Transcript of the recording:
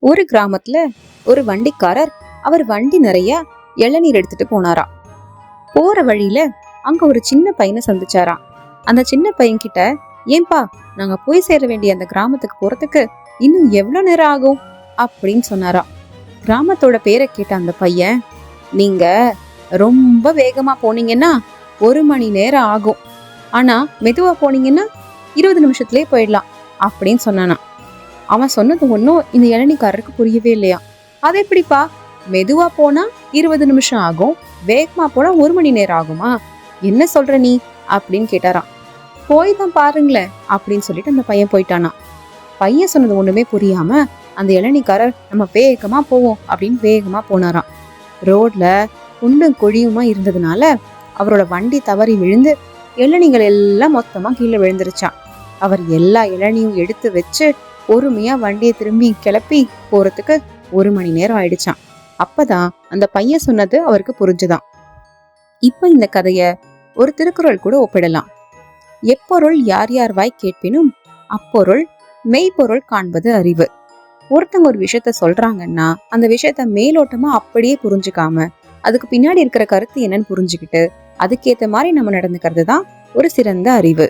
ஒரு கிராமத்துல ஒரு வண்டிக்காரர் அவர் வண்டி நிறைய இளநீர் எடுத்துட்டு போனாரா. போற வழியில அங்க ஒரு சின்ன பையனை சந்திச்சாரா. அந்த சின்ன பையன் கிட்ட, ஏன்பா, நாங்க போய் சேர வேண்டிய அந்த கிராமத்துக்கு போறதுக்கு இன்னும் எவ்வளவு நேரம் ஆகும் அப்படின்னு சொன்னாரா. கிராமத்தோட பேரை கேட்ட அந்த பையன், நீங்க ரொம்ப வேகமா போனீங்கன்னா 1 மணி நேரம் ஆகும், ஆனா மெதுவா போனீங்கன்னா 20 நிமிஷத்துலயே போயிடலாம் அப்படின்னு சொன்னானா. அவன் சொன்னது ஒன்னும் இந்த இளநிக்காரருக்கு புரியவே இல்லையா. அது எப்படிப்பா, மெதுவா போனா 20 நிமிஷம் ஆகும், வேகமா போனா 1 மணி நேரம் ஆகுமா, என்ன சொல்ற நீ அப்படின்னு கேட்டாராம். போய் தான் பாருங்களேன் அப்படின்னு சொல்லிட்டு அந்த பையன் போயிட்டானா. பையன் சொன்னது ஒண்ணுமே புரியாம அந்த இளநிக்காரர், நம்ம வேகமா போவோம் அப்படின்னு வேகமா போனாராம். ரோட்ல குண்டும் குழியுமா இருந்ததுனால அவரோட வண்டி தவறி விழுந்து இளநிகள் எல்லாம் மொத்தமா கீழே விழுந்துருச்சான். அவர் எல்லா இளநியும் எடுத்து வச்சு பொறுமையா வண்டியை திரும்பி கிளப்பி போறதுக்கு 1 மணி நேரம் ஆயிடுச்சான். அப்பதான் அந்த பையன் சொன்னது அவருக்கு புரிஞ்சுதான். இப்ப இந்த கதைய ஒரு திருக்குறள் கூட ஒப்பிடலாம். எப்பொருள் யார் யார் வாய் கேட்பினும் அப்பொருள் மெய்ப்பொருள் காண்பது அறிவு. ஒருத்தங்க ஒரு விஷயத்த சொல்றாங்கன்னா அந்த விஷயத்த மேலோட்டமா அப்படியே புரிஞ்சுக்காம அதுக்கு பின்னாடி இருக்கிற கருத்து என்னன்னு புரிஞ்சுக்கிட்டு அதுக்கேத்த மாதிரி நம்ம நடந்துக்கிறது தான் ஒரு சிறந்த அறிவு.